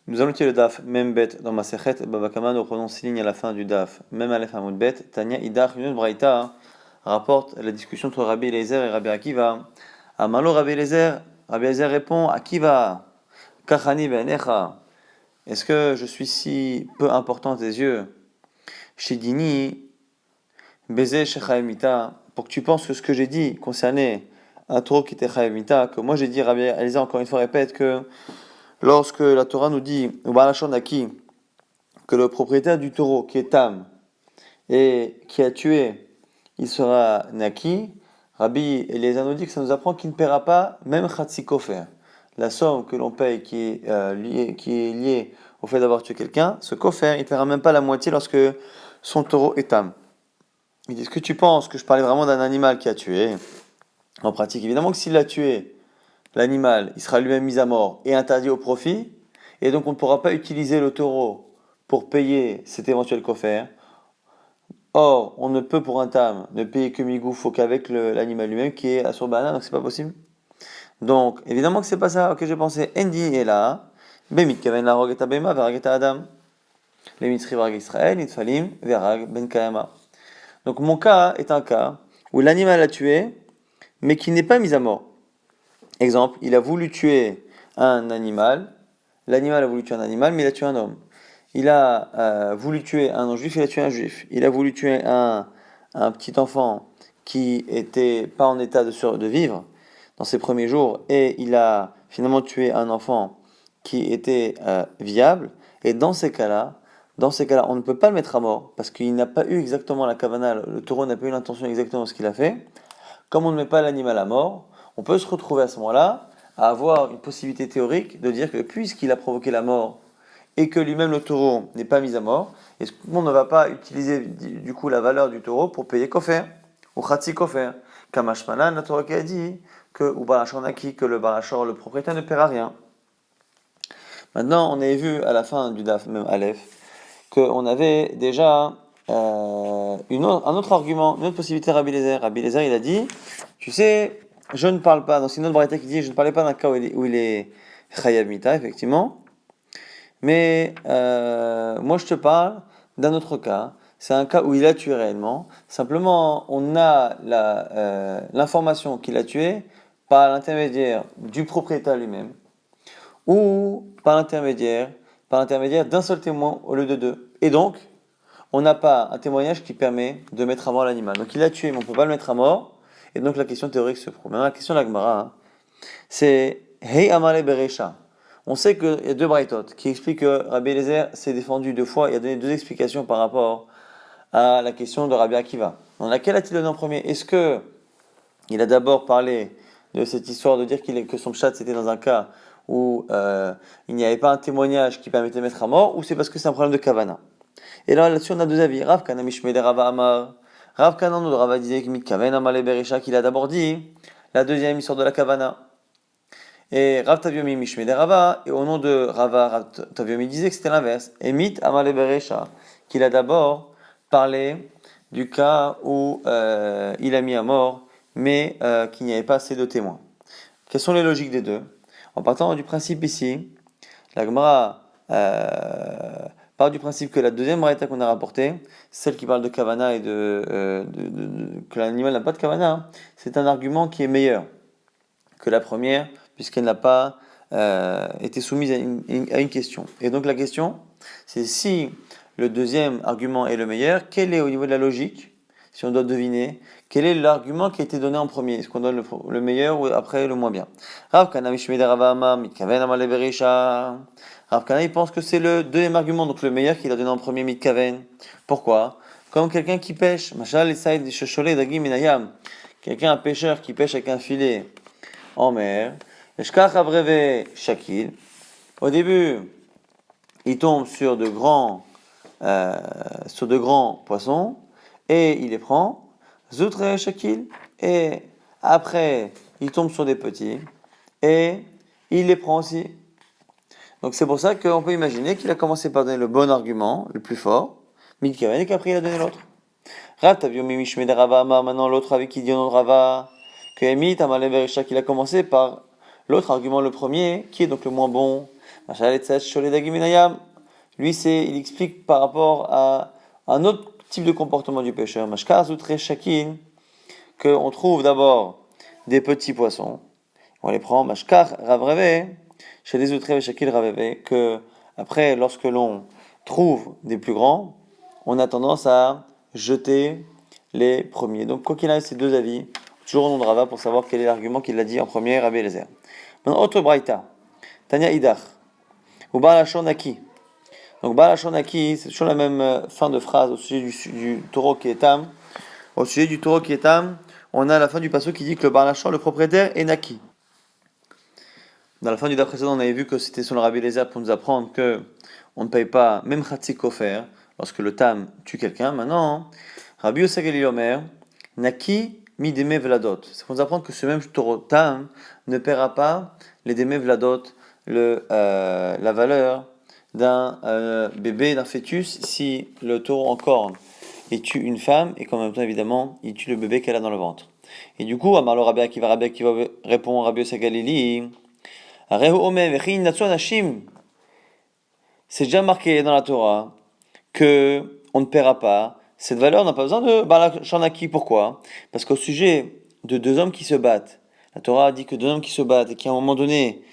Nous allons tirer le daf, même bête dans ma sechet, Babakama, nous prenons 6 lignes à la fin du daf, même Aleph Hamoud bet, Tanya Idach, une autre braïta, rapporte la discussion entre Rabbi Eliezer et Rabbi Akiva. Amalo Rabbi Eliezer répond, Akiva, Kachani be'enecha, est-ce que je suis si peu important à tes yeux? Shedini, Beze Shechayemita, pour que tu penses que ce que j'ai dit concernait un taureau qui était Chayemita, que moi j'ai dit, Rabbi Eliezer encore une fois répète que lorsque la Torah nous dit, au Balachon Naki, que le propriétaire du taureau qui est Tam et qui a tué, il sera Naki, Rabbi Eliezer nous dit que ça nous apprend qu'il ne paiera pas même Chatsi Kofer. La somme que l'on paye qui est liée au fait d'avoir tué quelqu'un, ce Kofer, il ne paiera même pas la moitié lorsque son taureau est Tam. Il dit, est-ce que tu penses que je parlais vraiment d'un animal qui a tué? En pratique, évidemment que s'il a tué l'animal, il sera lui-même mis à mort et interdit au profit, et donc on ne pourra pas utiliser le taureau pour payer cet éventuel coffert. Or, on ne peut pour un tam ne payer que migoufo qu'avec l'animal lui-même qui est assurbana, donc c'est pas possible. Donc, évidemment que c'est pas ça que j'ai pensé. Endi est là, bemit kaven la rogeta bema verageta adam. Les mitri varag Israël, nitfalim verag ben kayama. Donc mon cas est un cas où l'animal a tué, mais qui n'est pas mis à mort. Exemple, il a voulu tuer un animal, l'animal a voulu tuer un animal, mais il a tué un homme. Il a voulu tuer un non-juif, il a tué un juif. Il a voulu tuer un petit enfant qui était pas en état de vivre dans ses premiers jours, et il a finalement tué un enfant qui était viable. Et dans ces cas-là, on ne peut pas le mettre à mort, parce qu'il n'a pas eu exactement la kavana, le taureau n'a pas eu l'intention exactement de ce qu'il a fait. Comme on ne met pas l'animal à mort, on peut se retrouver à ce moment-là à avoir une possibilité théorique de dire que puisqu'il a provoqué la mort et que lui-même le taureau n'est pas mis à mort, est-ce qu'on ne va pas utiliser du coup la valeur du taureau pour payer kofer ou khatsi kofer? Kamashmanan, la Torah qui a dit que ou balachor naki, que le balachor, le propriétaire ne paiera rien. Maintenant, on avait vu à la fin du daf, même Aleph, qu'on avait déjà un autre argument, une autre possibilité Rabbi Eliezer. Rabbi Eliezer, il a dit, tu sais, je ne parle pas, dans une autre braïta qui dit, je ne parlais pas d'un cas où il est Chayav Mita, effectivement, mais moi je te parle d'un autre cas. C'est un cas où il a tué réellement. Simplement, on a l'information qu'il a tué par l'intermédiaire du propriétaire lui-même ou par l'intermédiaire d'un seul témoin au lieu de deux. Et donc, on n'a pas un témoignage qui permet de mettre à mort l'animal. Donc il a tué, mais on ne peut pas le mettre à mort. Et donc la question théorique se prouve. Maintenant, la question de la Gemara, c'est Hey Amale Beresha. On sait qu'il y a deux braïtot qui expliquent que Rabbi Eliezer s'est défendu deux fois. Il a donné deux explications par rapport à la question de Rabbi Akiva. Dans laquelle a-t-il donné en premier? Est-ce que il a d'abord parlé de cette histoire de dire que son pshat c'était dans un cas où il n'y avait pas un témoignage qui permettait de mettre à mort, ou c'est parce que c'est un problème de kavana? Et là-dessus, on a deux avis. Rav Kana Mishmei Rava Amar. Rav Kana nous Rava disait que Mitkaven Amale Berisha, qu'il a d'abord dit la deuxième histoire de la Kavana. Et Rav Taviomi Mishmei Rava, et au nom de Rava, Rav Taviomi disait que c'était l'inverse. Et Mit Amale Berisha, qu'il a d'abord parlé du cas où il a mis à mort, mais qu'il n'y avait pas assez de témoins. Quelles sont les logiques des deux? En partant du principe ici, la Gemara part du principe que la deuxième braïta qu'on a rapportée, celle qui parle de kavana et que l'animal n'a pas de kavana, hein, c'est un argument qui est meilleur que la première, puisqu'elle n'a pas été soumise à une question. Et donc la question, c'est si le deuxième argument est le meilleur, quel est au niveau de la logique, si on doit deviner, quel est l'argument qui a été donné en premier? Est-ce qu'on donne le meilleur ou après le moins bien? Rav Kana Mishmei Rava Amar Mitkaven Amale Berisha. Rav Kana il pense que c'est le deuxième argument, donc le meilleur qu'il a donné en premier Mitkaven. Pourquoi? Comme quelqu'un qui pêche, Mashal Isaïd Shosholeh Dagim Minayam. Quelqu'un, un pêcheur qui pêche avec un filet en mer. Eshkach Abreve Shakil. Au début, il tombe sur de grands poissons et il les prend. Zoutre Shakil, et après il tombe sur des petits et il les prend aussi. Donc c'est pour ça qu'on peut imaginer qu'il a commencé par donner le bon argument, le plus fort, mais qu'après il a donné l'autre. Rav Taviomi Mishmei Rava Amar, maintenant l'autre avec qui dit au nom de Rava, que Emit Amale Berisha, qu'il a commencé par l'autre argument, le premier, qui est donc le moins bon. Lui, il explique par rapport à un autre type de comportement du pêcheur. Qu'on trouve d'abord des petits poissons. On les prend, mashkar ravreve, chez les outrés shakil raveve, que après, lorsque l'on trouve des plus grands, on a tendance à jeter les premiers. Donc, quoi qu'il en ait, ces deux avis, toujours au nom de Rava pour savoir quel est l'argument qu'il a dit en premier, Rabbi Eliezer. Maintenant, autre braïta, Tanya Idach, ou Baalachon Naki. Donc, Baalachon Naki, c'est toujours la même fin de phrase au sujet du taureau qui est tam. Au sujet du taureau qui est tam, on a la fin du passage qui dit que le Baalachon, le propriétaire, est Naki. Dans la fin du daf précédent, on avait vu que c'était sur le Rabbi Eliezer pour nous apprendre que on ne paye pas même Khatzik Kofer lorsque le tam tue quelqu'un. Maintenant, Rabbi Yosef Omer, Naki mi deme vladot. C'est pour nous apprendre que ce même taureau tam ne paiera pas les deme vladot, la valeur d'un bébé, d'un fœtus, si le taureau en corne il tue une femme et qu'en même temps évidemment il tue le bébé qu'elle a dans le ventre. Et du coup, Amarlo Rabbi Akiva répond Rabbi Yosef Galili. C'est déjà marqué dans la Torah que on ne paiera pas. Cette valeur n'a pas besoin de Balachanaki. Pourquoi? Parce qu'au sujet de deux hommes qui se battent, la Torah dit que deux hommes qui se battent et qu'à un moment donné,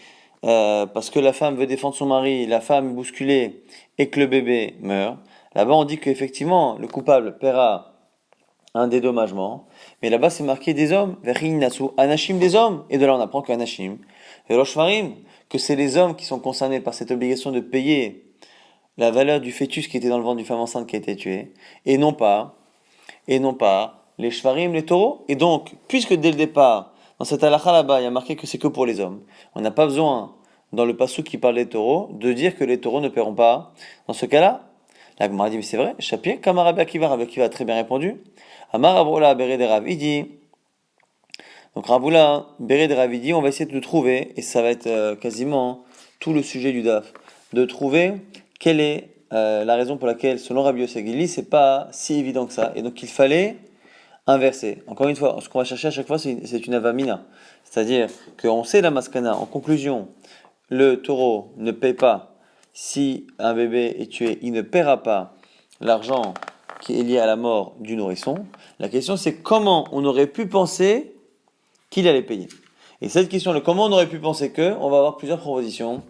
parce que la femme veut défendre son mari, la femme est bousculée et que le bébé meurt, là-bas on dit qu'effectivement le coupable paiera un dédommagement, mais là-bas c'est marqué des hommes, anashim des hommes, et de là on apprend qu'anashim, veloshvarim, que c'est les hommes qui sont concernés par cette obligation de payer la valeur du fœtus qui était dans le ventre d'une femme enceinte qui a été tuée, et non pas les shvarim, les taureaux. Et donc, puisque dès le départ, dans cette halakha là-bas, il y a marqué que c'est que pour les hommes, on n'a pas besoin, dans le passou qui parle des taureaux, de dire que les taureaux ne paieront pas. Dans ce cas-là, la Gemara dit, mais c'est vrai, Shapir, Kamar Rabbi Akiva a très bien répondu. Amar Aboula Beret de Ravidi. Donc Raboula Beret de Ravidi, on va essayer de le trouver, et ça va être quasiment tout le sujet du DAF, de trouver quelle est la raison pour laquelle, selon Rabbi Yosef Gili, c'est pas si évident que ça. Et donc il fallait inverser. Encore une fois, ce qu'on va chercher à chaque fois, c'est une avamina. C'est-à-dire qu'on sait la maskana. En conclusion, le taureau ne paye pas si un bébé est tué, il ne paiera pas l'argent qui est lié à la mort du nourrisson. La question c'est comment on aurait pu penser qu'il allait payer. Et cette question, le comment on aurait pu penser que, on va avoir plusieurs propositions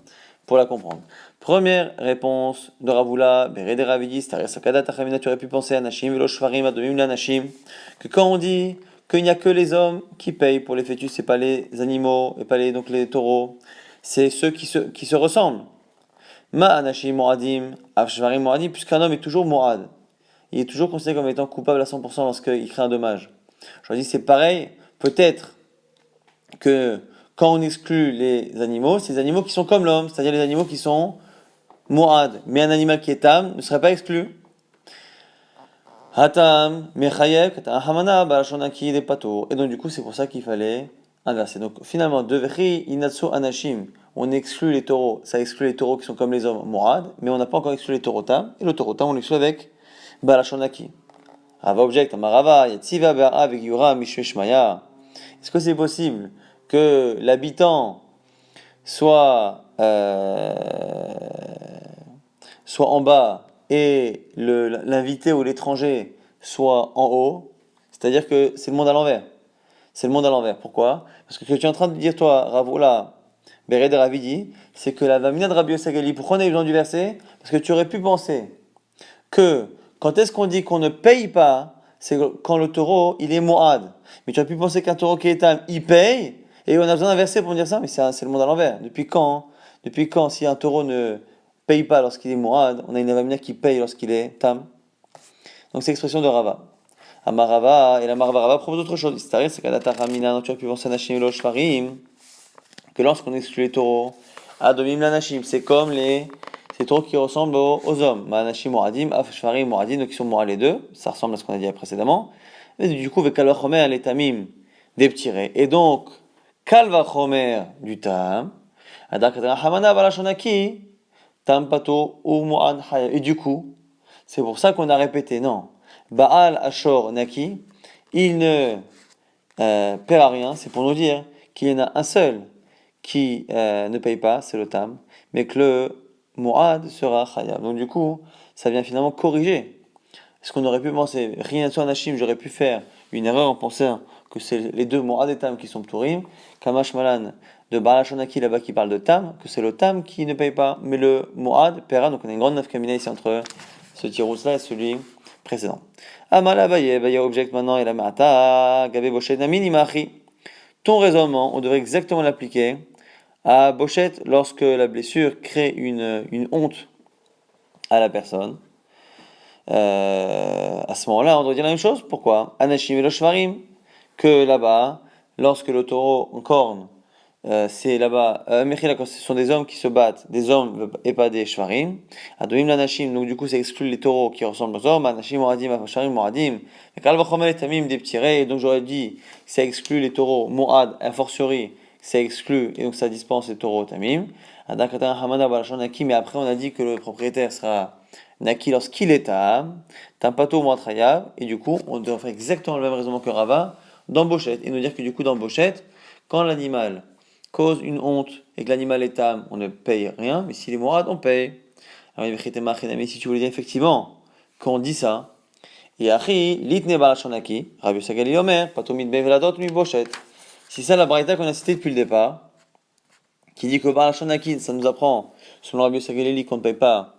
pour la comprendre. Première réponse de Ravula, Beret de Ravidi, c'est-à-dire Sakada Tachamina, tu aurais pu penser à Nashim, Velo Shvarim, Adomim la Nashim, que quand on dit qu'il n'y a que les hommes qui payent pour les fœtus, c'est pas les animaux, et pas donc les taureaux, c'est ceux qui se ressemblent. Ma Anashim Moadim, Av Shvarim Moadim, puisqu'un homme est toujours Moad. Il est toujours considéré comme étant coupable à 100% lorsqu'il crée un dommage. Je dis c'est pareil, peut-être que quand on exclut les animaux, c'est les animaux qui sont comme l'homme, c'est-à-dire les animaux qui sont Moad, mais un animal qui est tam ne serait pas exclu. Hatam, Mechayev, Hamana, Balashonaki, des patos. Et donc du coup c'est pour ça qu'il fallait inverser. Donc finalement, Devri, Inatsu, Anashim, on exclut les taureaux, ça exclut les taureaux qui sont comme les hommes Moad, mais on n'a pas encore exclu les taureaux tam, et le taureau tam on l'exclut avec Balashonaki. Rava objecte, Amarava, Yatsiva, Be'ara, Vegiura, Mishmeshmaya. Est-ce que c'est possible que l'habitant soit en bas et l'invité ou l'étranger soit en haut? C'est-à-dire que c'est le monde à l'envers. C'est le monde à l'envers. Pourquoi? Parce que ce que tu es en train de dire, toi, Ravoula, Beret de Ravidi, c'est que la Vamina de Rabbi Yosef Gali, pourquoi on a eu besoin du verset? Parce que tu aurais pu penser que quand est-ce qu'on dit qu'on ne paye pas, c'est quand le taureau, il est moad. Mais tu as pu penser qu'un taureau qui est tam, il paye, et on a besoin d'un verset pour dire ça, mais c'est le monde à l'envers. Depuis quand, si un taureau ne paye pas lorsqu'il est moad, on a une avamina qui paye lorsqu'il est tam? Donc c'est l'expression de Rava. Amarava, et la Marava Rava propose autre chose. C'est qu'Adata Ramina, tu as pu penser à Nashim Elo Shvarim, que lorsqu'on exclut les taureaux, Adomim la Nashim, c'est comme ces taureaux qui ressemblent aux hommes. Ma'anashim Moadim, Afshvarim Moadim, donc qui sont morts les deux. Ça ressemble à ce qu'on a dit précédemment. Et du coup, Vekalvachomer, les tamim, des petits raies. Et donc, Kalvachomer du tam, Adakadra Hamana Balashonaki, tam pato ou Moad Haya. Et du coup, c'est pour ça qu'on a répété, non. Baal Ashor Naki, il ne paiera rien, c'est pour nous dire qu'il y en a un seul qui ne paye pas, c'est le tam. mais que le mu'ad sera chayav. Donc du coup, ça vient finalement corriger ce qu'on aurait pu penser. Rien sur Nashim, j'aurais pu faire une erreur en pensant que c'est les deux mu'ad et tam qui sont pturim. Kamash malan de Balashonaki là-bas qui parle de tam, que c'est le tam qui ne paye pas, mais le mu'ad paiera. Donc on a une grande nafkamina ici entre ce tirous là et celui précédent. Amala Baye object maintenant et la mata, gabe boshet namini machi. Ton raisonnement, on devrait exactement l'appliquer à Bochette lorsque la blessure crée une honte à la personne. À ce moment-là, on doit dire la même chose. Pourquoi Anashim et Shvarim, que là-bas, lorsque le taureau en corne, c'est là-bas, ce sont des hommes qui se battent, des hommes et pas des Shvarim. Adoim l'Anashim, donc du coup, ça exclut les taureaux qui ressemblent aux hommes. Anashim Moadim, Shvarim Moadim. Et Kalvachomel et Tamim, des petits raies. Donc j'aurais dit, ça exclut les taureaux Moad, a fortiori, ça exclut, et donc ça dispense les taureaux Tamim. Adakatan Hamada Balashonaki, mais après on a dit que le propriétaire sera Naki lorsqu'il est tam pato ou trayav, et du coup, on devrait faire exactement le même raisonnement que Rava dans Bochette, et nous dire que du coup, dans Bochette, quand l'animal cause une honte et que l'animal est tam, on ne paye rien, mais s'il est mourad, on paye. Alors, mais si tu voulais dire effectivement qu'on dit ça, et Achi, litne balashonaki, Rabbi Sagali Omer, pato mit beveladot mi Bochette. Si ça, la braïta qu'on a citée depuis le départ, qui dit que balashonaki, ça nous apprend, selon Rabbi Sagali, qu'on ne paye pas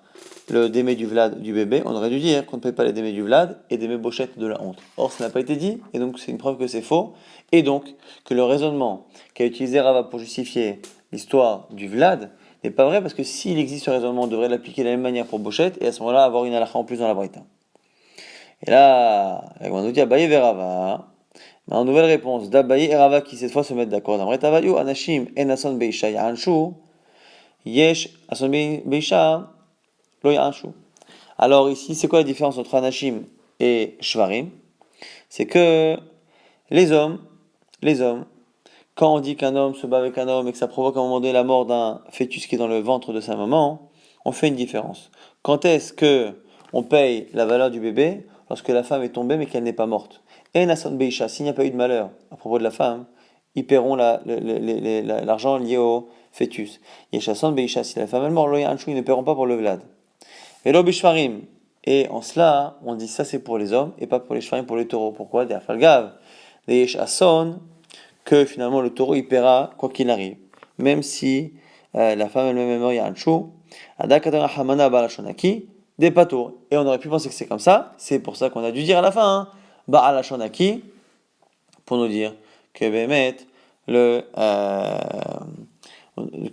le démé du vlad du bébé, on aurait dû dire qu'on ne paye pas les démés du vlad et démé bochette de la honte. Or, ça n'a pas été dit, et donc c'est une preuve que c'est faux, et donc que le raisonnement qu'a utilisé Rava pour justifier l'histoire du vlad n'est pas vrai, parce que s'il existe ce raisonnement, on devrait l'appliquer de la même manière pour bochette, et à ce moment-là avoir une halakha en plus dans la braïta. Et là, on nous dit Abaye et Rava. En nouvelle réponse d'Abaye et Rava qui cette fois se mettent d'accord. Dans Retavayu, Anashim en Ason Beisha Yahanshu, Yesh Ason Beisha. Alors ici, c'est quoi la différence entre Anashim et Shvarim? C'est que les hommes, quand on dit qu'un homme se bat avec un homme et que ça provoque à un moment donné la mort d'un fœtus qui est dans le ventre de sa maman, on fait une différence. Quand est-ce que on paye la valeur du bébé? Lorsque la femme est tombée mais qu'elle n'est pas morte. Et Nasson Beisha, s'il n'y a pas eu de malheur à propos de la femme, ils paieront l'argent lié au fœtus. Yeshasson Beisha, si la femme est morte, ils ne paieront pas pour le vlad. Et l'obishvarim. Et en cela, on dit ça c'est pour les hommes et pas pour les shvarim, pour les taureaux. Pourquoi? Des afalgav, des asson, que finalement le taureau il paiera quoi qu'il arrive. Même si la femme elle-même est morte, il y a un chou. Adakatara hamana balashonaki, des patours. Et on aurait pu penser que c'est comme ça. C'est pour ça qu'on a dû dire à la fin, hein, balashonaki, pour nous dire que Bémet, que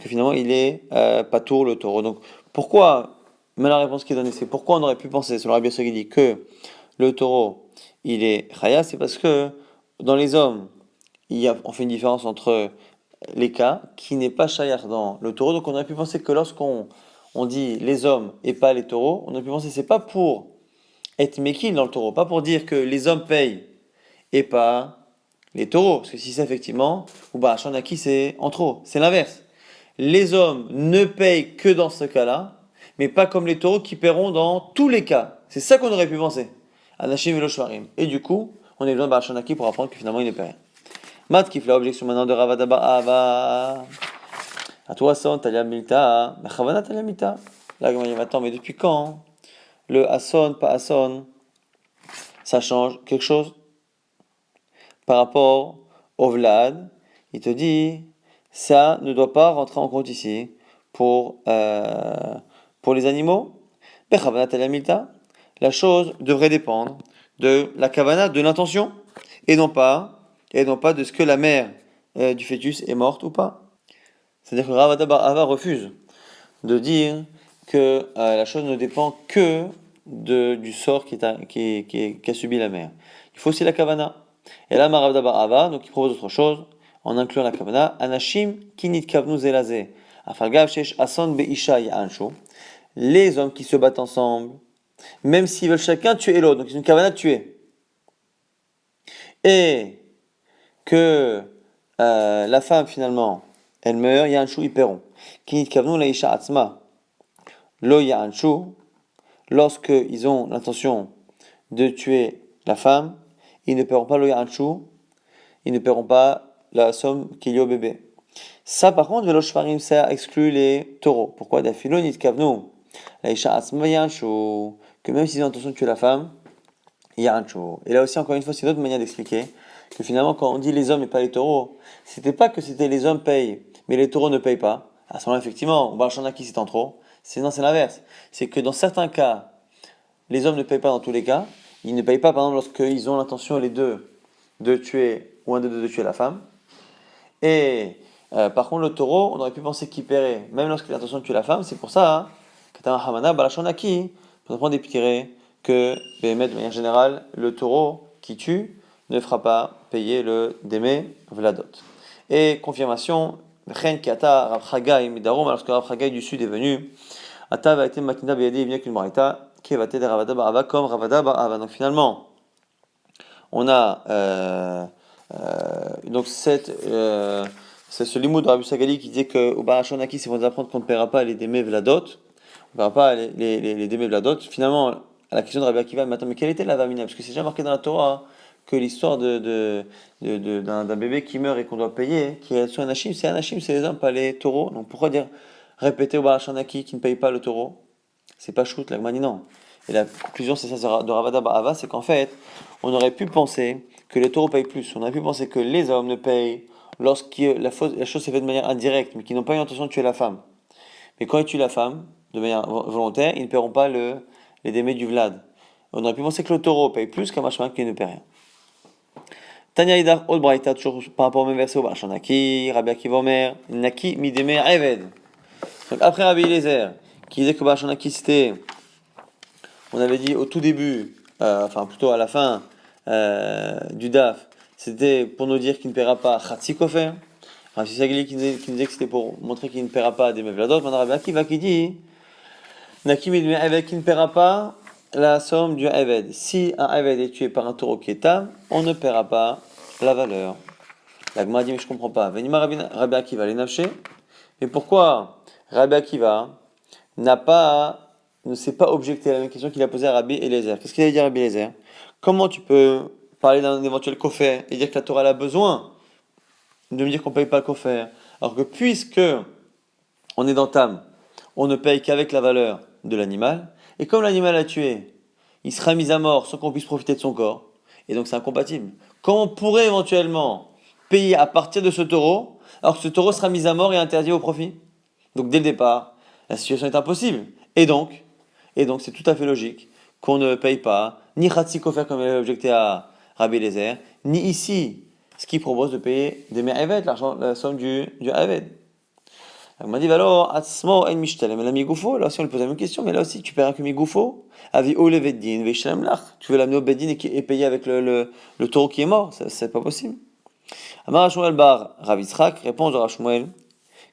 finalement il est patour le taureau. Donc pourquoi? Mais la réponse qui est donnée, c'est pourquoi on aurait pu penser, selon Rabbi Yossi, dit que le taureau, il est chaya, c'est parce que dans les hommes, on fait une différence entre les cas qui n'est pas chaya dans le taureau. Donc on aurait pu penser que lorsqu'on dit les hommes et pas les taureaux, on aurait pu penser que c'est pas pour être mekil dans le taureau, pas pour dire que les hommes payent et pas les taureaux. Parce que si c'est effectivement, ou bah, Shanaki, c'est en trop, c'est l'inverse. Les hommes ne payent que dans ce cas-là, mais pas comme les taureaux qui paieront dans tous les cas. C'est ça qu'on aurait pu penser. Anashim et Shvarim. Et du coup, on a besoin de Barashanaki pour apprendre que finalement il ne paie rien. Mat kif la objection maintenant de Ravadaba Ava. À toi, son, Talia Milta. Machavana Talia Milta. Là, on dit, attends, mais depuis quand le Asson, pas Asson, ça change quelque chose par rapport au Vlad? Il te dit, ça ne doit pas rentrer en compte ici pour les animaux. La chose devrait dépendre de la kavana, de l'intention, et non pas de ce que la mère du fœtus est morte ou pas. C'est-à-dire que Ravada Bar Ava refuse de dire que la chose ne dépend que du sort qu'a subi la mère. Il faut aussi la kavana. Et là, Ravada Bar Ava, donc il propose autre chose, en incluant la kavana, Anashim kinit kavnu zelaze, afalgav shesh ason beisha ya'anshu. Les hommes qui se battent ensemble, même s'ils veulent chacun tuer l'autre, donc ils ont une kavana de tuer, et que la femme finalement, elle meurt, ya'anshu ils paieront. Kinit kavnu laisha atzma, lo ya'anshu, lorsqu'ils ont l'intention de tuer la femme, ils ne paieront pas lo ya'anshu, ils ne paieront pas la somme qu'il y a au bébé. Ça, par contre, Velo Shvarim, ça exclut les taureaux. Pourquoi Dafilonit Kavnu, la Isha Atzma Yancho, que même s'ils ont l'intention de tuer la femme, il y a un show. Et là aussi, encore une fois, c'est une autre manière d'expliquer que finalement, quand on dit les hommes et pas les taureaux, c'était pas que c'était les hommes payent, mais les taureaux ne payent pas. À ce moment-là, effectivement, Barchanaki c'est en trop. Sinon, c'est l'inverse. C'est que dans certains cas, les hommes ne payent pas dans tous les cas. Ils ne payent pas, par exemple, lorsqu'ils ont l'intention, les deux, de tuer, ou un des deux de tuer la femme. Et par contre, le taureau, on aurait pu penser qu'il paierait, même lorsqu'il a l'intention de tuer la femme. C'est pour ça, Katana Hamana, Balachanaki, pour prendre des tirés que, de manière générale, le taureau qui tue ne fera pas payer le Deme Vladot. Et confirmation, Chen Kata Rav Chagai Midarom, lorsque Rav Chagai du Sud est venu, Ata va été Matinda Beyadi, il vient avec une Marita, qui va t'aider Ravada Barava comme Ravada Barava. Donc finalement, on a donc c'est ce limoud de Rabbi Sagali qui disait que au Barachonaki, c'est pour nous apprendre qu'on ne paiera pas les Deme Vladot, on ne paiera pas les Deme Vladot. Finalement, à la question de Rabbi Akiva, mais attends, mais quelle était la Vamina? Parce que c'est déjà marqué dans la Torah que l'histoire d'un bébé qui meurt et qu'on doit payer, qui est sur un Hachim, c'est les hommes, pas les taureaux. Donc pourquoi dire répéter au Barachonaki qui ne paye pas le taureau? C'est pas shoot, la Gemara dit non. Et la conclusion, c'est ça de Ravada Ba'ava, c'est qu'en fait, on aurait pu penser que les taureaux payent plus. On aurait pu penser que les hommes ne payent lorsque la chose s'est faite de manière indirecte, mais qu'ils n'ont pas eu l'intention de tuer la femme. Mais quand ils tuent la femme, de manière volontaire, ils ne paieront pas les démés du Vlad. On aurait pu penser que le taureau paye plus qu'un machin qui ne paie rien. Tanya Idar Od Braïta, toujours par rapport au même verset au Barchanaki, Rabbi Akiva Omer, Naki Mideme Eved. Donc après Rabbi Eliezer, qui disait que Barchanaki c'était, on avait dit au tout début, enfin plutôt à la fin du DAF, c'était pour nous dire qu'il ne paiera pas Khatsi Kofer. Rashi Sagli qui nous disait que c'était pour montrer qu'il ne paiera pas des Mevladot. Maintenant Rabbi Akiva qui dit Nakim Idme Eved qui ne paiera pas la somme du Eved. Si un Eved est tué par un taureau qui est tam, on ne paiera pas la valeur. La Gemara dit mais je comprends pas. Venima Rabbi Akiva les nafché. Mais pourquoi Rabbi Akiva ne s'est pas objecté à la même question qu'il a posée à Rabbi Eliezer? Qu'est-ce qu'il a dit à Rabbi Eliezer? Comment tu peux parler d'un éventuel kofer et dire que la Torah a besoin de me dire qu'on ne paye pas le kofer, alors que puisque on est dans Tam, on ne paye qu'avec la valeur de l'animal, et comme l'animal a tué, il sera mis à mort sans qu'on puisse profiter de son corps, et donc c'est incompatible. Comment on pourrait éventuellement payer à partir de ce taureau, alors que ce taureau sera mis à mort et interdit au profit? Donc dès le départ, la situation est impossible. Et donc c'est tout à fait logique qu'on ne paye pas ni Khatsi Kofer comme il avait objecté à Rabbi Eliezer, ni ici ce qui propose de payer des Me'eved, l'argent, la somme du Eved. On m'a dit, alors, Atzmo en Mishtalem, la Migoufo, là aussi on lui pose la même question, mais là aussi tu paieras que Migoufo, Avi Oleveddin, Veishtalem Lach, tu veux l'amener au Beddin et payer avec le taureau qui est mort, c'est pas possible. Amar Shmuel Bar, Rav Yitzhak, réponse de Rav Shmuel,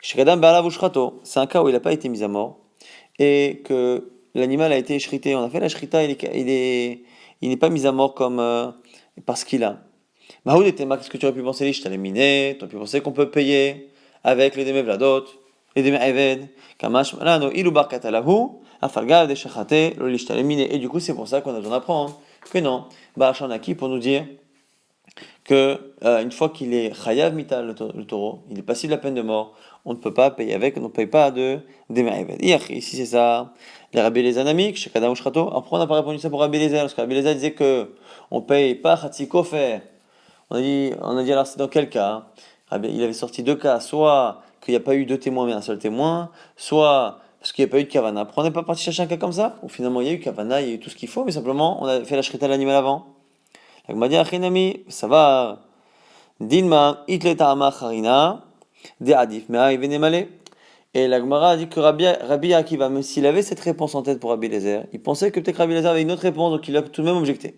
Shekadam Ba'alav Ushrato, c'est un cas où il n'a pas été mis à mort, et que l'animal a été shrité. On a fait la shrita, il n'est pas mis à mort comme parce qu'il a. Mahoud était ma, qu'est-ce que tu aurais pu penser? Je t'allais miner, tu aurais pu penser qu'on peut payer avec les Deme Vladot, les Deme Eved, Kamash Malano, Ilu Barkatalahu, Afalgav de Shachate, Loli t'allais miner. Et du coup, c'est pour ça qu'on a besoin d'apprendre que non, Ba'achanaki pour nous dire que une fois qu'il est chayav mita le taureau, il est passible de la peine de mort, on ne peut pas payer avec, on ne paye pas de Eved. Ici c'est ça, les Rabbi Eliezer Namik, chez Kadam Ushrato. Alors pourquoi on n'a pas répondu ça pour Rabbi Eliezer? Parce que Rabbi Eliezer disait que on paye pas Khatsi Kofer. On a dit alors c'est dans quel cas? Il avait sorti deux cas, soit qu'il n'y a pas eu deux témoins mais un seul témoin, soit parce qu'il n'y a pas eu de kavana. Après on n'est pas parti chercher un cas comme ça, ou finalement il y a eu kavana, il y a eu tout ce qu'il faut, mais simplement on a fait la shrita de l'animal avant. La Gemara dit Achinami, ça va. Dilma itleta ama charina de adif mea ivenemale. Et la Gemara a dit que Rabbi Akiva, même s'il avait cette réponse en tête pour Rabbi Eliezer, il pensait que peut-être Rabbi Eliezer avait une autre réponse, donc il a tout de même objecté.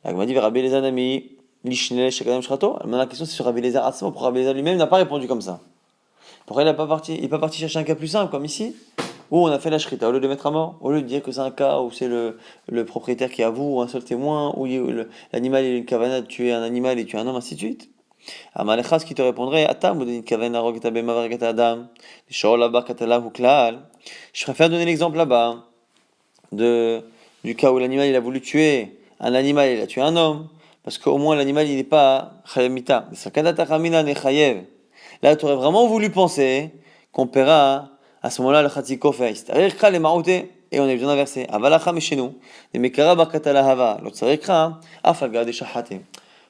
La Gemara dit Rabbi Eliezer nami lishnele shekadam shrato. Maintenant la question c'est sur Rabbi Eliezer Atzmo, pour Rabbi Eliezer lui-même n'a pas répondu comme ça. Pourquoi il n'est pas parti chercher un cas plus simple comme ici, où on a fait la shrita, au lieu de mettre à mort, au lieu de dire que c'est un cas où c'est le propriétaire qui avoue, ou un seul témoin, où l'animal il a une kavana de tuer un animal et tuer un homme, ainsi de suite. Amalechas qui te répondrait, Atam, ou d'une kavana rogeta bema vargeta adam, shor la barkatala ou klal. Je préfère donner l'exemple là-bas, du cas où l'animal il a voulu tuer un animal, il a tué un homme, parce qu'au moins l'animal il n'est pas chayav mita. Là, tu aurais vraiment voulu penser qu'on paiera à ce moment-là le Khatsi Kofer. Et on a besoin d'inverser. Avalacha mais chez nous.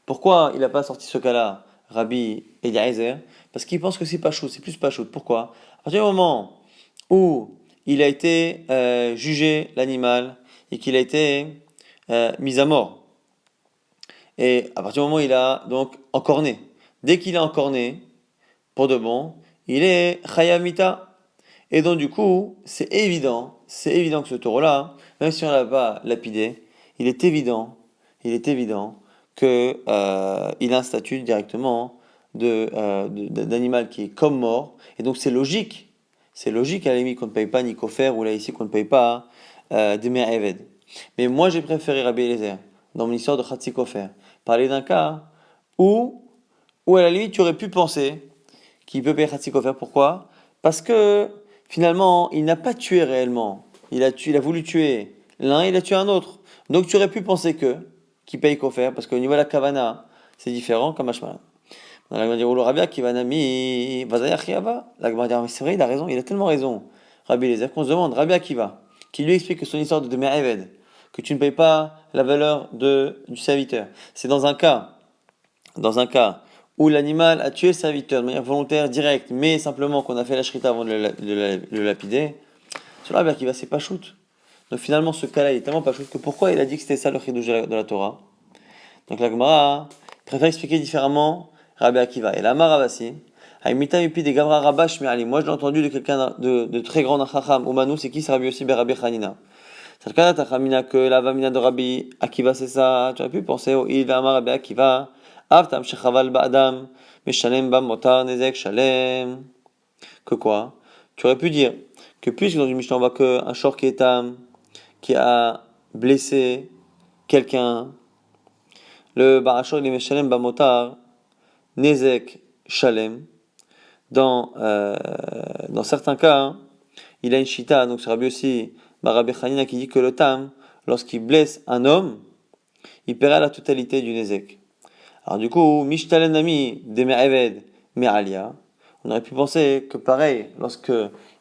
Pourquoi il n'a pas sorti ce cas-là, Rabbi Eliezer? Parce qu'il pense que c'est pas chaud, c'est plus pas chaud. Pourquoi? À partir du moment où il a été jugé, l'animal, et qu'il a été mis à mort, et à partir du moment où il a donc encorné, dès qu'il est encorné, pour de bon, il est Chayamita. Et donc du coup, c'est évident que ce taureau-là, même si on l'a pas lapidé, il est évident que il a un statut directement d'animal qui est comme mort. Et donc c'est logique à la limite qu'on ne paye pas ni Kofer ou là ici qu'on ne paye pas des mères Eved. Mais moi j'ai préféré Rabbi Eliezer dans mon histoire de Khatsi Kofer parler d'un cas où à la limite tu aurais pu penser qu'il peut payer Khatsi Kofer. Pourquoi? Parce que finalement, il n'a pas tué réellement. Il a voulu tuer l'un, il a tué un autre. Donc tu aurais pu penser qu'il paye Kofer, parce qu'au niveau de la Kavana, c'est différent comme Hashmalan. On va dire, Rabia Kivana mi Vazaya Chiava. La Gemara dit, mais c'est vrai, il a raison, il a tellement raison. Rabbi Eliezer, qu'on se demande, Rabia Kiva, qui lui explique que son histoire de Me'eved, que tu ne payes pas la valeur du serviteur. C'est dans un cas où l'animal a tué le serviteur de manière volontaire, directe, mais simplement qu'on a fait la shrita avant de le lapider, cela veut dire qu'il va c'est pas shoot. Donc finalement, ce cas-là, il est tellement pas shoot que pourquoi il a dit que c'était ça le chidouj de la Torah? Donc la Gemara préfère expliquer différemment Rabbi Akiva. Et la Maravasi, Haïmita Yupi des Gavra Rabash Mi'ali. Moi, je l'ai entendu de quelqu'un de très grand Chacham. Umanu, c'est qui? C'est Rabbi aussi Rabbi Chanina. C'est le cas d'Atachamina que la Vamina de Rabbi Akiva, c'est ça. Tu aurais pu penser au Il Vama Rabbi Akiva. Avtam Shechaval Ba'adam. Meshalem Bam Motar Nezek Shalem. Que quoi? Tu aurais pu dire que puisque dans une Mishnah on voit qu'un shor qui a blessé quelqu'un, le Barachor il est Meshalem Bam Motar Nezek Shalem. Dans certains cas, hein, il a une shita, donc c'est Rabbi aussi, Rabbi Chanina qui dit que le tam, lorsqu'il blesse un homme, il paiera la totalité du nezek. Alors du coup, Mishtalen Nami de Me'eved Me'alia, on aurait pu penser que pareil, lorsque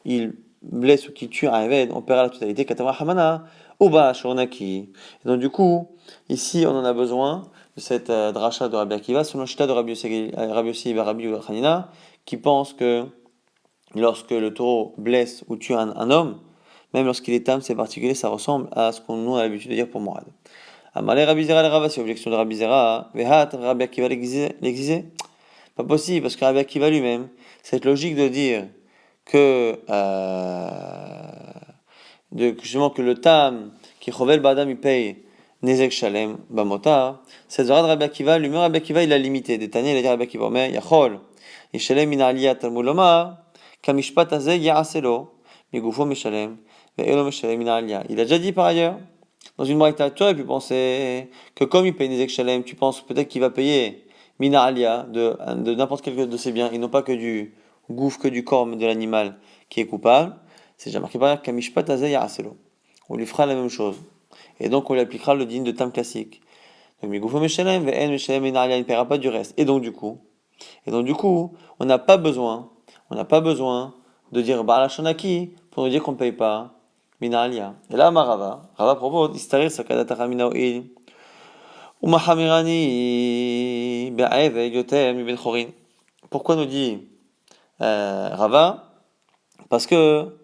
il blesse ou qu'il tue un Eved, on paiera la totalité, Katama Hamana, Uba Shornaki. Et donc du coup, ici on en a besoin de cette dracha de Rabbi Akiva, selon le shita de Rabbi Yossi Rabbi Chanina, qui pense que lorsque le taureau blesse ou tue un homme, même lorsqu'il est tam, c'est particulier, ça ressemble à ce qu'on nous a l'habitude de dire pour Morad. Amalé Rabbi Zera le Ravasi, objection de Rabbi Zera, Vehat Rabbi Akiva l'exisait. Pas possible, parce que Rabbi Akiva lui-même, cette logique de dire que, justement que le tam, qui chovel badam, il paye Nezek Shalem, Bamota, cette Zera de Rabbi Akiva, lui-même Rabbi Akiva, il a limité. Détaillé, il a dit Rabbi Akiva, mais Yachol, Yishalem min aliyat Talmud Lomar, Kamishpat Azeh Ya'aselo, Migufo Mishalem, Ve'elo Mishalem min aliyat. Il a déjà dit par ailleurs, dans une braïta, tu aurais pu penser que comme il paye Nezek Shalem, tu penses peut-être qu'il va payer Mina Alia de n'importe quel de ses biens, et non pas que du gouffre, que du corps de l'animal qui est coupable. C'est déjà marqué par là, Kamishpat Azeh Ya'aselo. On lui fera la même chose. Et donc on lui appliquera le digne de tam classique. Donc Migufo Mishalem, Ve'en Mishalem min aliyat, il ne paiera pas du reste. Et donc du coup, on n'a pas besoin de dire Baal Shonaki pour nous dire qu'on ne paye pas Minalia. Et là, Rava propose Istarir Sakadata Mina Oil. Umahamirani Be'eve Yotem Ben Chorin. Pourquoi nous dit Rava? Parce que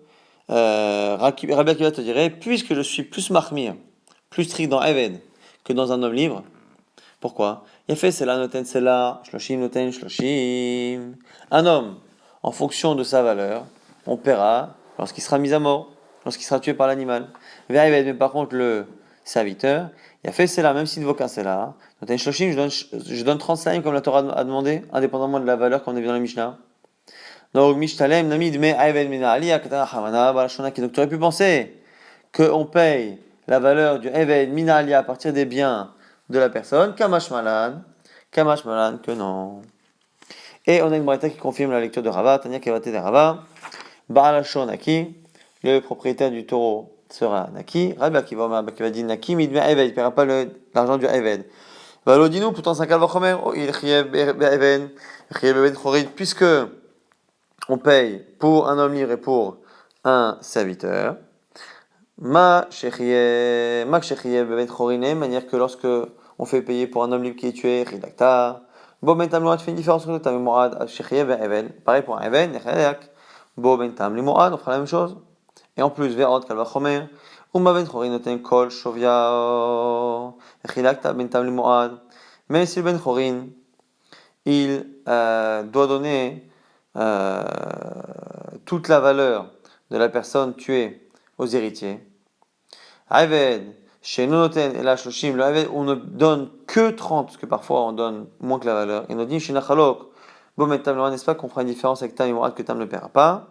Rabbi Akiva te dirait, puisque je suis plus mahmir, plus strict dans Eved que dans un homme libre. Pourquoi? Il a fait c'est là, noten c'est là, shloshim noten shloshim. Un homme, en fonction de sa valeur, on paiera lorsqu'il sera mis à mort, lorsqu'il sera tué par l'animal. Mais par contre, le serviteur, il a fait c'est là, même s'il ne vaut qu'un c'est là. Noten shloshim, je donne 35 comme la Torah a demandé, indépendamment de la valeur qu'on a vu dans la Mishnah. Donc, Mishtalem, Namid, me Ayven Mina Ali, Akatana Hamana, Balashonaki. Donc, tu aurais pu penser qu'on paye la valeur du Ayven Mina Ali à partir des biens de la personne, Kamash Malan, que non. Et on a une braïta qui confirme la lecture de Rava, Tanya Kavate de Rava, Baalashon Naki, le propriétaire du taureau sera Naki, Rabbi Akiva dit Naki, Midme Eved, il ne paiera pas l'argent du Eved. Valodinu, pourtant c'est un calvachomer, il chiev Even, chiev Ben Chorid, puisque on paye pour un homme libre et pour un serviteur. Ma shechie bevet chorine, manière que lorsque on fait payer pour un homme libre qui est tué, ridakta. Bo ben tam fait une différence entre le tam moad shechie ben even. Pareil pour un even, nechayak. Bo ben tam moad, on fera la même chose. Et en plus, ve'od kalva chomer. Uma ben chorin noten kol shovia. Ridakta ben tam moad. Mais si le ben chorin, il doit donner toute la valeur de la personne tuée aux héritiers. Aved, chez Nonoten et la Shoshim, le Aved, on ne donne que 30, parce que parfois on donne moins que la valeur. Et on dit chez Nachalok, Bomet Tam, n'est-ce pas qu'on fera une différence avec Tam et Mourad que Tam ne paiera pas.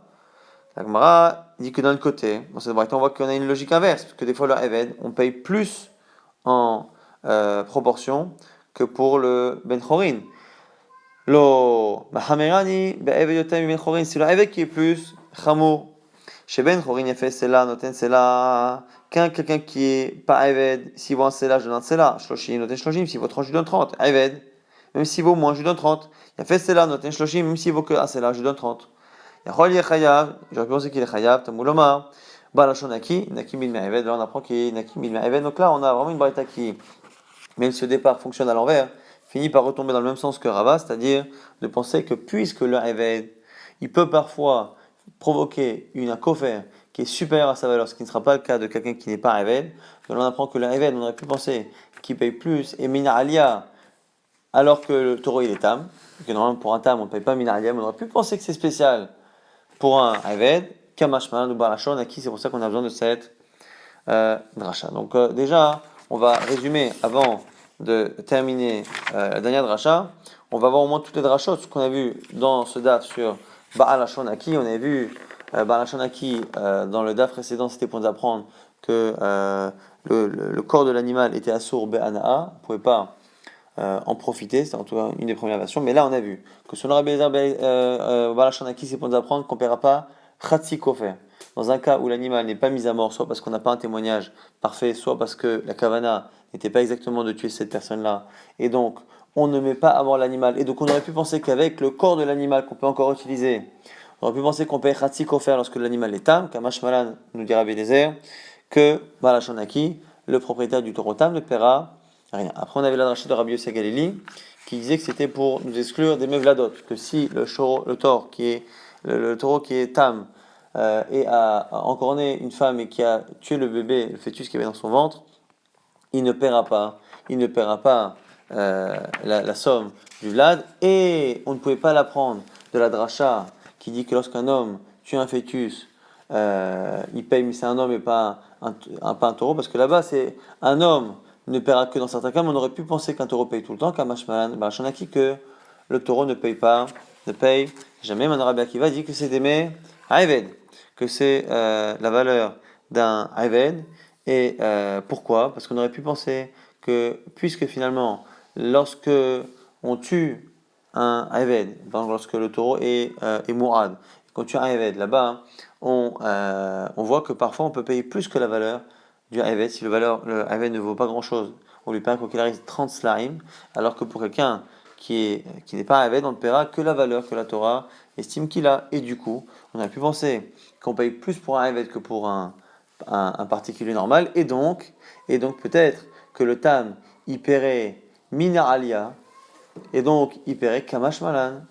La Gemara dit que d'un autre côté, dans cette braquette, on voit qu'on a une logique inverse, parce que des fois le Aved, on paye plus en proportion que pour le Ben Chorin. Lo Mahamerani, Be'eved Yotem Ben Chorin, c'est le Aved qui est plus Chamour. Chez Ben Chorin, il fait cela, Noten cela. Quelqu'un qui est pas Eved, s'il vaut un cela, je donne un cela. Shloshim, Noten Shloshim, s'il vaut 30, je lui donne 30. Eved, même s'il vaut moins, je lui donne 30. Il a fait cela, Noten Shloshim, même s'il vaut que un cela, je lui donne 30. Yachol Yechayav, j'aurais pensé qu'il est Chayav, Tamuloma, Balashonaki, Nakim bin Eved, là on apprend qu'il est Nakim bin Eved. Donc là, on a vraiment une braïta qui, même si au départ fonctionne à l'envers, finit par retomber dans le même sens que Rava, c'est-à-dire de penser que puisque le Eved, il peut parfois provoquer un kofer qui est supérieur à sa valeur, ce qui ne sera pas le cas de quelqu'un qui n'est pas Eved. Donc on apprend que le Eved, on aurait pu penser qu'il paye plus, et Mina Alia, alors que le taureau il est Tam, que normalement pour un Tam on ne paye pas Mina Alia, mais on aurait pu penser que c'est spécial pour un Eved, Kamashman ou Barachon, à qui c'est pour ça qu'on a besoin de cette dracha. Donc déjà, on va résumer avant de terminer la dernière dracha. On va voir au moins toutes les drachot, ce qu'on a vu dans ce daf sur Baal Hashon Aki. On a vu Baal Hashon Aki dans le daf précédent, c'était pour nous apprendre que le corps de l'animal était assour be'ana'a, on ne pouvait pas en profiter, c'était en tout cas une des premières versions. Mais là, on a vu que selon Rabbi Eliezer Baal Hashon Aki, c'est pour nous apprendre qu'on ne paiera pas Chatzi Kofer. Dans un cas où l'animal n'est pas mis à mort, soit parce qu'on n'a pas un témoignage parfait, soit parce que la kavana n'était pas exactement de tuer cette personne-là, et donc on ne met pas à mort l'animal, et donc on aurait pu penser qu'avec le corps de l'animal qu'on peut encore utiliser, on aurait pu penser qu'on paye Khatsi Kofer lorsque l'animal est tam, Kamash Malan nous dira Bédézer, que Balashonaki, le propriétaire du taureau tam, ne paiera rien. Après on avait la dracha de Rabbi Yossi Galili, qui disait que c'était pour nous exclure des mevladot, que si le taureau qui est tam, et a encore né une femme et qui a tué le bébé, le fœtus qui avait dans son ventre, il ne paiera pas la somme du vlad, et on ne pouvait pas l'apprendre de la dracha qui dit que lorsqu'un homme tue un fœtus, il paye, mais c'est un homme et pas un taureau, parce que là-bas c'est un homme ne paiera que dans certains cas, mais on aurait pu penser qu'un taureau paye tout le temps, que le taureau ne paye jamais. Maintenant Rabbi Akiva dit que c'est d'aimer Ayved, que c'est la valeur d'un Ayved. Et pourquoi ? Parce qu'on aurait pu penser que, puisque finalement, lorsque on tue un Ayved, donc lorsque le taureau est Mourad, quand on tue un Ayved, là-bas, on voit que parfois on peut payer plus que la valeur du Ayved. Si le Ayved ne vaut pas grand-chose, on lui paie quoi qu'il arrive 30 slime, alors que pour quelqu'un qui n'est pas un Ayved, on ne paiera que la valeur que la Torah estime qu'il a. Et du coup, on a pu penser qu'on paye plus pour un Ayved que pour un particulier normal, et donc peut-être que le tam il paierait mina alia, et donc il paierait kamash malan,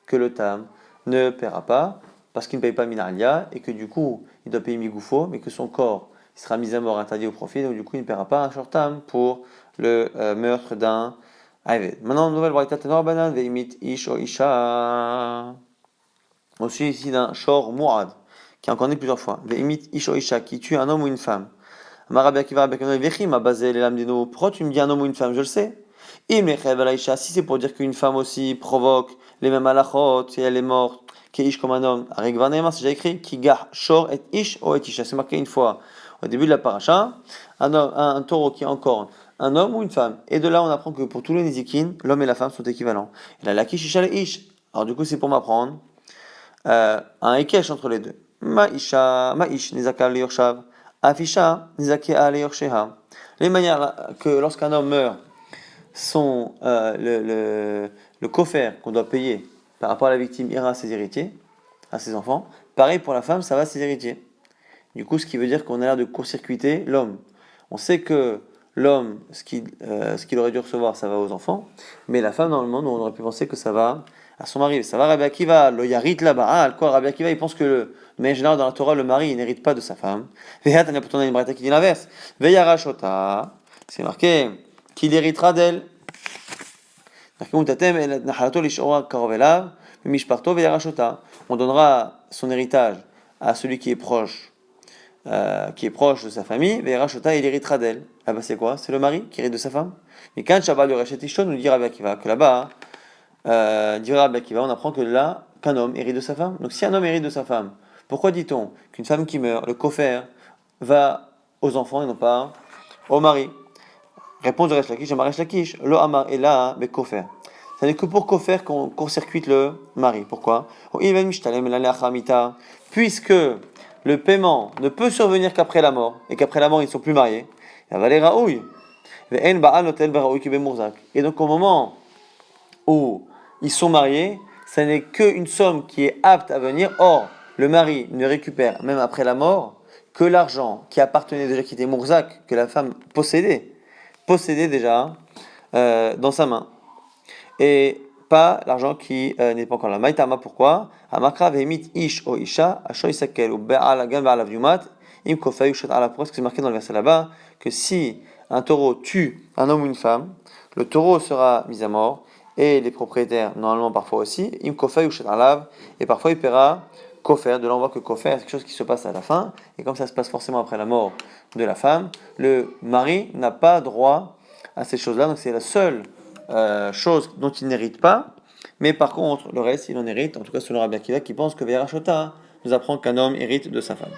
que le tam ne paiera pas parce qu'il ne paye pas mina alia, et que du coup il doit payer migoufo, mais que son corps il sera mis à mort, interdit au profit, donc du coup il ne paiera pas un short tam pour le meurtre d'un Ayved. Maintenant, nouvelle braïta tenor banan veimit ish o isha, aussi ici d'un shor muad qui a encore né plusieurs fois. Ve'imit isho isha, qui tue un homme ou une femme. Amar Akiva Vechim a basé les lames des nos. Pourquoi tu me dis un homme ou une femme? Je le sais. Si c'est pour dire qu'une femme aussi provoque les mêmes halachot, si elle est morte, qui est ish comme un homme, c'est déjà écrit, qui gah shor et ish o et isha. C'est marqué une fois au début de la paracha, un taureau qui est encore un homme ou une femme. Et de là, on apprend que pour tous les nizikin, l'homme et la femme sont équivalents. Et la lakish isha le ish. Alors du coup, c'est pour m'apprendre un ékesh entre les deux. Ma'ish nizaka liyorshav, afisha nizaka liyorsheha. Les manières que lorsqu'un homme meurt, le coffre qu'on doit payer par rapport à la victime, ira à ses héritiers, à ses enfants. Pareil pour la femme, ça va à ses héritiers. Du coup, ce qui veut dire qu'on a l'air de court-circuiter l'homme. On sait que l'homme, ce qu'il aurait dû recevoir, ça va aux enfants, mais la femme, dans le monde, on aurait pu penser que ça va à son mari. Ça va, Rabbi Akiva, le yarit là-bas. Ah, quoi, Rabbi Akiva, il pense que, de manière générale, dans la Torah, le mari, il n'hérite pas de sa femme. Vehat, on a pourtant une braïta qui dit l'inverse. Veyarashota, c'est marqué qu'il héritera d'elle. On donnera son héritage à celui qui est proche de sa famille, Ve'erachota, il héritera d'elle. Ah bah c'est quoi? C'est le mari qui hérite de sa femme. Mais quand Shabbat le Rechet Ishton nous dit Rabbi Akiva que là-bas, dit Rabbi Akiva, on apprend que là, qu'un homme hérite de sa femme. Donc si un homme hérite de sa femme, pourquoi dit-on qu'une femme qui meurt, le kofer, va aux enfants et non pas au mari? Réponse de Resh Lakish, Resh Lakish, lo amar et là, mais kofer. Ça n'est que pour kofer qu'on court-circuite le mari. Pourquoi? Puisque le paiement ne peut survenir qu'après la mort, et qu'après la mort ils ne sont plus mariés, et donc au moment où ils sont mariés, ça n'est qu'une somme qui est apte à venir. Or, le mari ne récupère, même après la mort, que l'argent qui appartenait déjà, qui était Mourzak, que la femme possédait déjà dans sa main. Et pas l'argent qui n'est pas encore là. Maïtama, pourquoi? Amakra vehemit ish o isha, asho isakel, ou be'al agan be'al avyumat, im kofay ou shat ala. Pourquoi est-ce que c'est marqué dans le verset là-bas que si un taureau tue un homme ou une femme, le taureau sera mis à mort, et les propriétaires, normalement parfois aussi, im kofay ou shat alav, et parfois il paiera kofer. De là on voit que kofer, c'est quelque chose qui se passe à la fin, et comme ça se passe forcément après la mort de la femme, le mari n'a pas droit à ces choses-là, donc c'est la seule chose dont il n'hérite pas, mais par contre, le reste, il en hérite, en tout cas selon Rabbi Akiva, qui pense que Verachota nous apprend qu'un homme hérite de sa femme.